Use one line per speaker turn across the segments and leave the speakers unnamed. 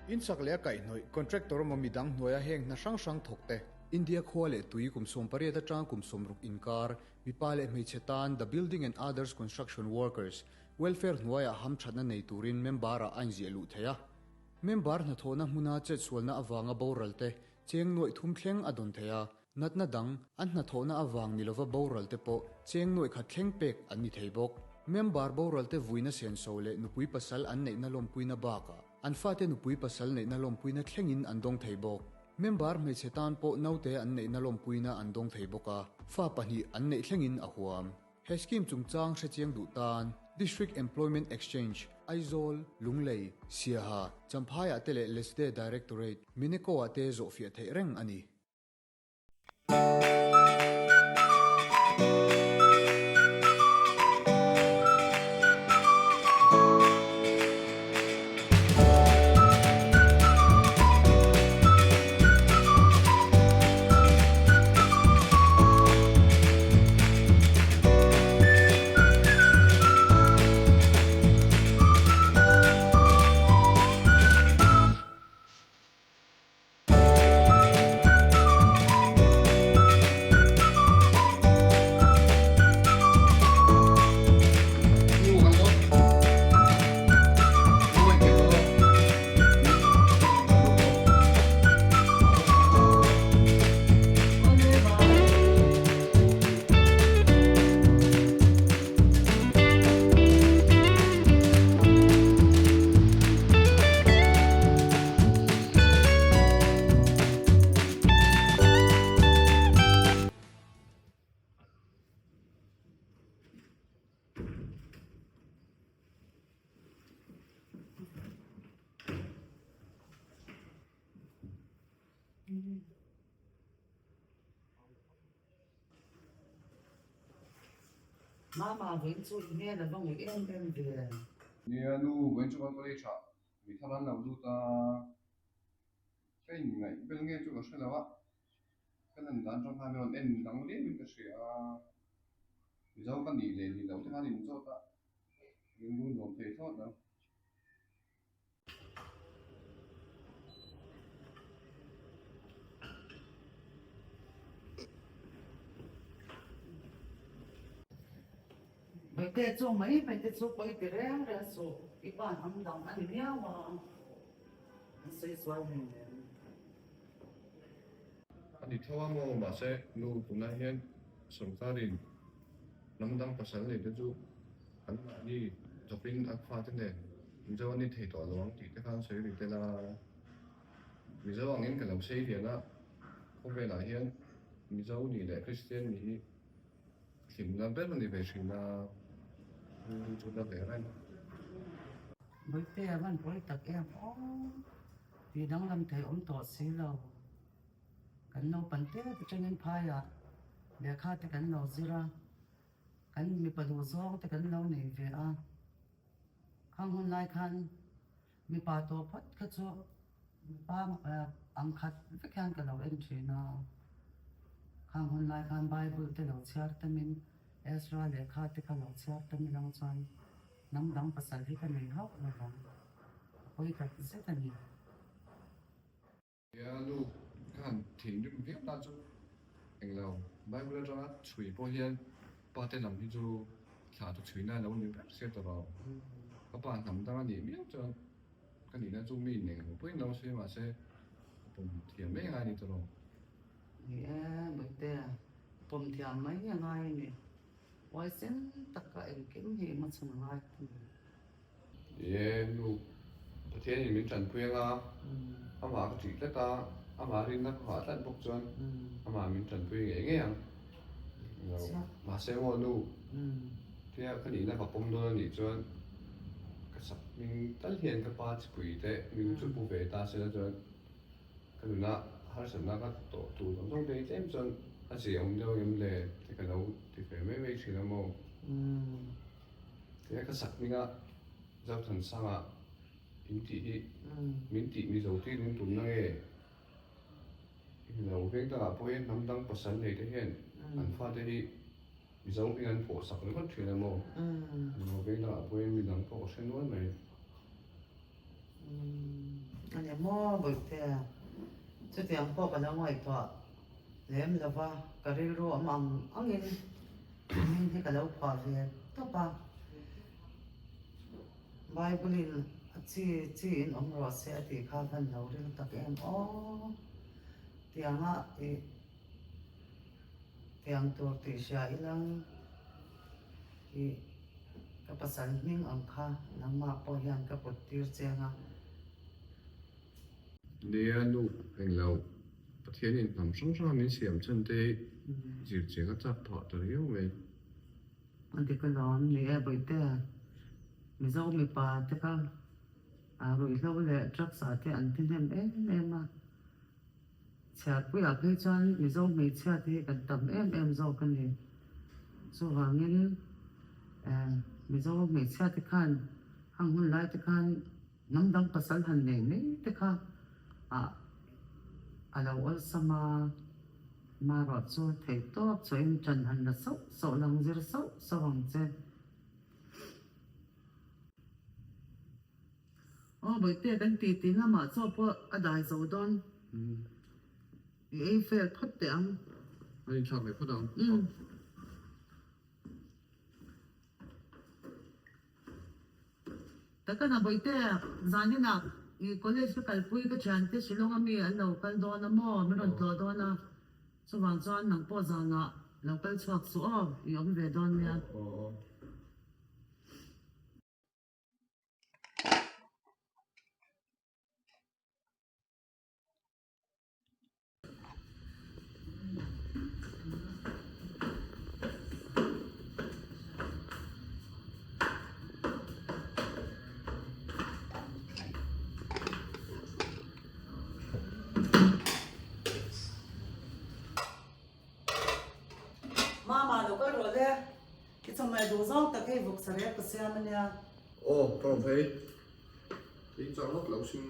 in sak le kai noi contractor ma midang hnoya heng na sang thokte India khole tui kum som pare ta tang kum som ruk inkar mipale mei chetan the building and others construction workers welfare hnoya ham thana nei turin membara anji elu theya member na thona hmuna che chulna awanga boralte cheng noi thum thleng adon theya natna dang an na thona awang milova boralte po cheng noi kha thleng pek ani theibok member boralte vuina sen sole nupui pasal an nei na lom puina baka an fate nupui pasal nei na lom puina thlengin andong theibok member me chetan po naute an nei na lom puina andong theiboka fa pani an nei thlengin a huam he scheme chungchang hrechiang du tan district employment exchange aizol lunglei siaha champhaya tele lesde directorate mineko ate zo fia the reng ani
Mama với chú nghe là bông người em về.
Nè nu vẫn chưa có lấy trả, vì thằng anh nào ta cái này bên nghe chú có sẽ là vậy, cái lần đó trong hai mươi em đăng lên mình cái sẽ vì sao cái gì lên thì đâu thì hai mình sao ta, mình muốn làm thế thôi đâu.
Mấy cái chú mấy chú quay cái rẻ ra số, cái bạn ăn đồng ăn nhiều mà, xây xoay này.
Anh đi theo anh mà sẽ nu cũng là hiện sống gia đình, năm năm pasal này đó chú, anh đi shopping ăn pha thế này, bây giờ anh đi thấy tỏ loáng thì cái khăn sấy thì thế là bây giờ anh em cái làm sấy thì nó không về lại hiện, bây giờ đi lại Christian thì tìm làm bếp mình thì về xin là chúng ta về đây.
Mấy cái bạn quay tắc em, vì đang làm thấy ông tỏ xí lâu. Kan nau pante pucangin phaya lekha te kan nau zira kan mi padu zong te kan nau nei ve a khang hun lai khan mi pa to phat kha chu pa ang khat ve khan ka lo en thina khang hun lai khan bible te lo char ta min Ezra lekha te ka lo char ta min lang chan nam dang pasal hi kan nei hau lo long koi ka se ta ni
Ya lu kan thỉnh được viết ra chú anh lâu Bible cho chửi bao nhiêu ba tên làm như chú thả chú chửi này lâu như vậy sẽ tao các bạn làm ta gì biết cho cái gì là chú mình này với lâu sẽ mà sẽ cùng thiền mấy ngày đi tao
mấy cái bom thiam mấy ngày này quay sen tất cả em kiếm gì mà xong lại
ye luประเทศนี้มีจันทร์เพียงอ่ะอามาก็จีแล้วตาอามาเรียนนักข่าวตันพกจวนอามามีจันทร์เพียงอย่างเงี้ยเรามาเซวอนูที่ก็นี่นะกับผมโดนนี่จวนก็สักมีตั้งเรียนกับป้าจะคุยแต่มีจุดผู้เวตาเสร็จจวนก็ดูนะหาสันนักก็ตัวต้องไปเต็มจนอาเสียงเดียวยังเลยที่ก็เราที่เฟรไม่ชินโมที่ก็สักมีก็เจ้าทันสร้างอ่ะminti mi zo ti nun tum na nge lo veng ta po hen nam dang pasan nei te hen an fa te hi mi zo ping an pho sak le khot thina mo lo veng ta po hen mi dang po sen wan mai
anh em mò bởi thế chứ tiếng po cả nó ngoài thọ lem là va cà ri ro ang in mình thì cả lâu phò về tốt ba Bible in chi in ro sẽ thì khá gần lâu đi tập em tiếng á tiếng tur thì sẽ ilang thì cái pasal ning ang kha nang ma po hian ka pot tir chenga
nia nu heng lo pathian in nam sang sang min siam chen te jir chenga chap tho ta riu me
anh thì cái đó ni e bởi thế mi zo mi pa te ka rồi lâu lệ chắc sa te anh tin em mà cha quý à cái chân mi zo mi cha thì cần tầm em zo cái này so vàng như mi zo mi cha te kan hang hun lai te kan nam dang pasal han ne te ka alo ol sama mà rõ cho thấy tốt cho em trần hẳn là sâu lòng dễ sâu bằng trên bởi thế đang tí là mà cho bộ ở đại dấu đón ấy phải thoát tiếng
ai chọc về phút đầu
tất cả là bởi thế giá như nào college cái cái bụi cái chán thế xin lỗi anh anh đâu cái đó là mò mình còn đó đó là so vàng cho anh nặng bỏ ra ngã lâu cái chuột số yếm về đó nha Mama đâu có rồi đấy cái trong này đồ rau ta cái vực sợi cái xe mình nha
from thế thì cho nó lâu xin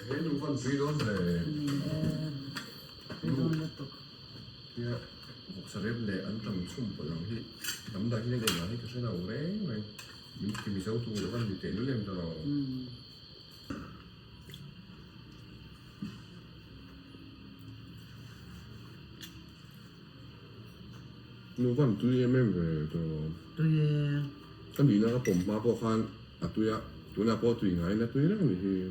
thế nu văn suy đó về kia một sợi để ăn tầm sum của lòng thì nắm đằng như này là cái sẽ nào đấy rồi mình thì mình sâu thu được văn thì tiền nó lên rồi nu văn tụi em về rồi cái gì nó bổn ba bộ khan tụi nó bộ tụi ngay là tụi nó thì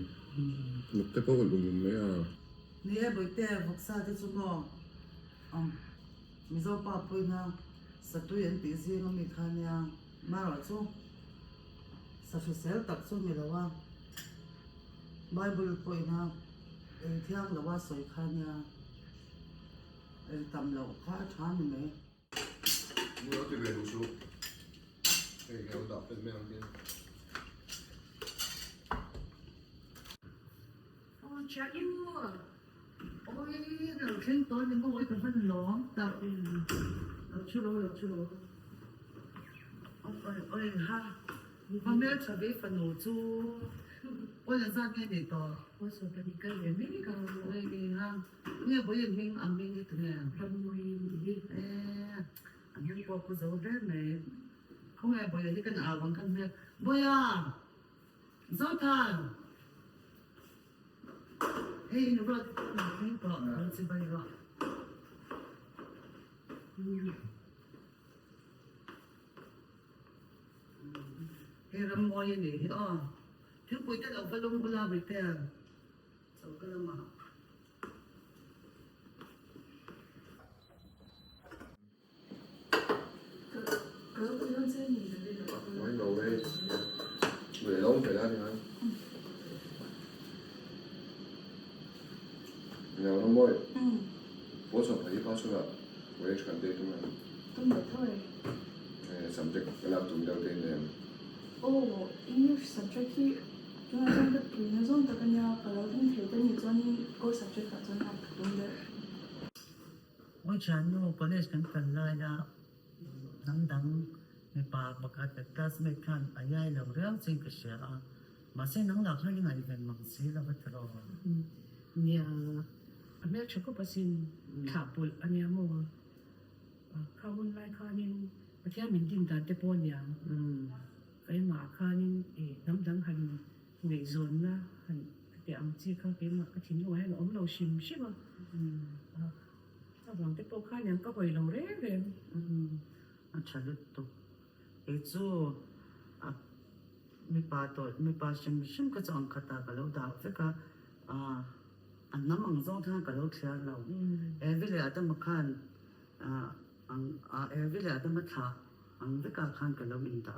một cái bộ lùng mấy
nè bởi thế vực sa thế chúng nó mình do pa pui na sa tu yen ti zi no mi khan ya ma ro chu sa phi sel tak chu mi lawa bible pui na thiang lawa soi khan ya tam lo kha than me
mua nó tùy về đủ số cái kéo đọc lên mấy kia
cha yêu ôi rồi trên tối mình có ôi cái phần lóng tạo chưa đâu ôi ha hôm nay chuẩn bị phần nổ chu ôi là ra nghe để tỏ ôi số cái cái này mấy cái ôi ha nghe bây giờ mình ăn mình như thế nào trong người đi anh em có cái dấu đấy này không ai bây giờ đi cái nào bằng cái này bây giờ dấu thằng hey nó rồi nó có nó sẽ bay rồi cái râm môi này thứ cuối tất cả phải lông bula bị tè sau cái mà
nói đầu đây để lâu phải ra thì anh nào nó môi bố sợ thấy bao giờ với chuyện đây tụi mình
Đúng rồi thôi.
subject cái nào tụi đầu tiên này
English subject thì chúng ta trong cái tụi nó dùng tất cả nhà vàเราต้องถือเป็นอย่างนี้ก็ subject กับchúng ta đúng đấy.
ôi chán nó college kan kan lai da nang me pa bakat classmate kan ayai lo real sing ka sha ma se nang la khali ngai ben mang si la batro
Nhà America có pasin kapul anya mo. Kawun lai kanin
ประเทศมินดินตาเตปอนยังไอ้หมาข้านี่น้ำดังหันเหนื่อยโซนนะหันแต่อังจีข้าเป็นมาทิ้งเอาไว้ให้เราชิมใช่ไหมถ้าหวังเตปอข้ายังก็ไปเราเร่เร่อันฉลุตตุไอ้จู่มีปลาตัวมีปลาชิมก็จะอังคตากับเราดาวเฟก็อันน้ำอังจ้องทางกับเราเชียร์เราเวลาต้องมาขันเวลาต้องมาถ่าอังเวลาขันกับเราอินตา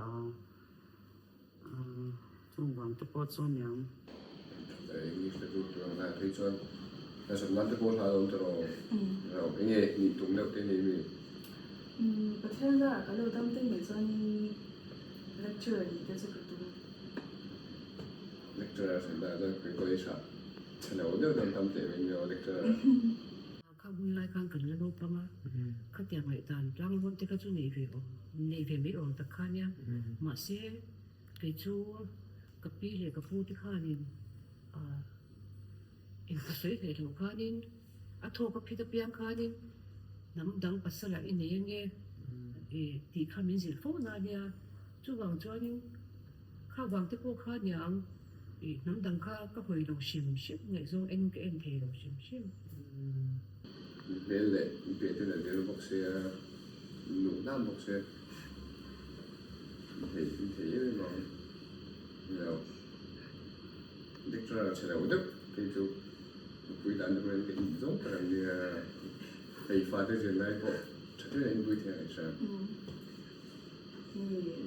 ช่วงวันที่ปวดส่วนยัง
Englishtä tuttuun näin riitsuan. Tässä on lante puolella on tero. Joo, ei niin tunne otti niin.
ประเทศละก็เราต้องได้เหมือนกันเลคเชอร์นี่ก็จะกระตุ้น
Lecturer sen täällä kun koisa. Sen on jotain tamteemin jo lecturer.
ข้าบุญรายการกันแล้วประมาณข้าเตรียมไว้ตานร่างวันที่ข้าจู่ในเวลไม่ออกแต่ข้าเนี่ยมาเสียกิจจู่กับปีเลยกับผู้ที่ข้านี่เอ็นก็สวยเลยลูกข้านี่โทรกับพี่ตะเปียงข้านี่น้ำดังปัสสาวะอินเนี่ยยังไงที่ข้ามีสิทธิ์โฟนาเนี่ยจู่วางจ้านี่ข้าวางที่พวกข้าเนี่ยน้ำดังข้าก็เคยลองชิมไงโซ่เอ็นก็เอ็นเทลองชิม
Velle, pietynä velboksia ja nuunaanboksia. Ei ole vaan. Joo. Lecturer sẽ đầu đức thì chú quý đàn được lên cái ý giống cả như thầy phá tới giờ này có chắc chắn anh vui theo hay sao?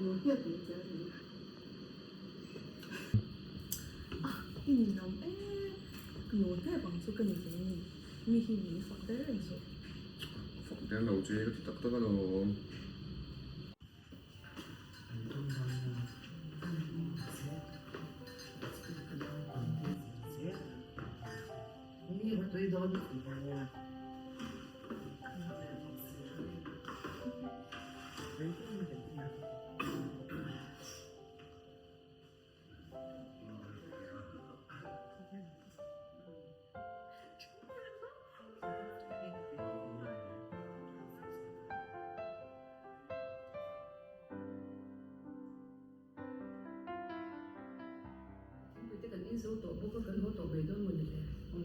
Nó biết gì chứ? Nó nó thế bằng số cái nàyมีที่มีฝักได้เลยสิ
Phật đến đầu chơi thì tất tất cả đồ.
Ini betul itu. Cái này số tổ bố có cần hỗ trợ về đó mình thì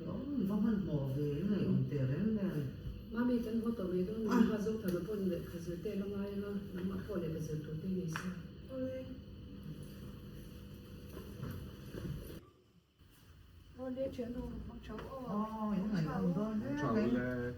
không hẳn bỏ về này ông tiền đấy này mà mình cần hỗ trợ về đó mình mà giúp thằng nó để cái sự tiền nó ngay nó mà phô để cái sự tổ tiên này sao
Ôi để chuyển đồ bằng cháu
những ngày ông đó
Chào là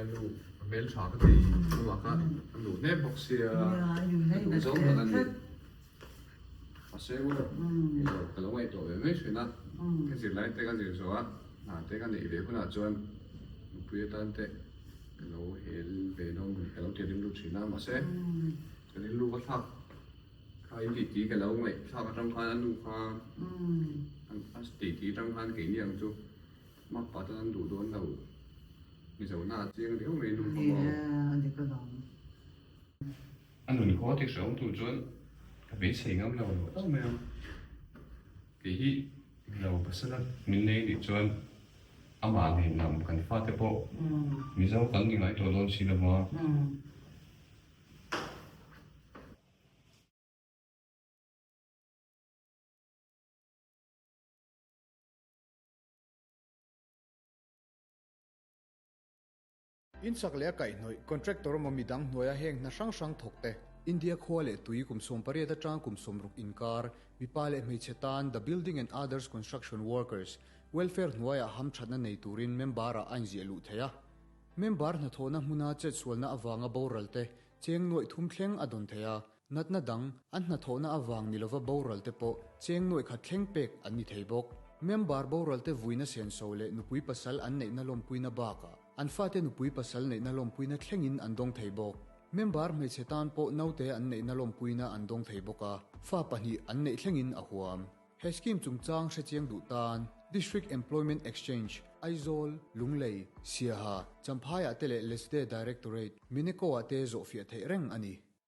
lu vel chả cái gì mà cả lu nếp boksia lu giống là anh à sẽ cũng được cái lỗ này tuổi mấy chuyện đó cái gì lấy cái gì rồi á cái này về cũng là chọn bây giờ tan thế cái lỗ hel về nó cái lỗ tiền lu chuyện nào mà sẽ cái lu có thắc khai tí cái lỗ này thắc ở trong khoan lu khoan anh tí trong khoan kỹ niệm chú mắc bắt anh đủ đốn đầu bây giờ na chiang nếu mình đủ không anh đừng có tiếc sống tụi chốn cái bể sình ông lâu rồi đâu mà cái hi lâu bớt sân mình này đi chốn ông bà thì nằm cần phát cái bộ mình sao cần những cái đồ đốn xí đâu mà
in sak le kai noi contractor mo midang noya heng na sang thokte India khole tui kum som pare da tang kum som ruk inkar mi pale mei chetan the building and others construction workers welfare hnuaia ham thatna nei turin membara an zialu theya member na thona hmuna che sualna awanga boralte cheng noi thum thleng adon theya natna dang an na thona awang nilova boralte po cheng noi kha thleng pek ani theibok member boralte vuina sen sole nupui pasal an nei na lompuina baka an fate nupui pasal nei na lompuina thlengin andong theibok member mai chetan po naute an nei na lompuina andong theiboka fa pani an nei thlengin a huam he scheme chungchang hre chiang du tan district employment exchange aizol lunglei siaha champhaya tele lesde directorate mineko ate zo fia thei reng ani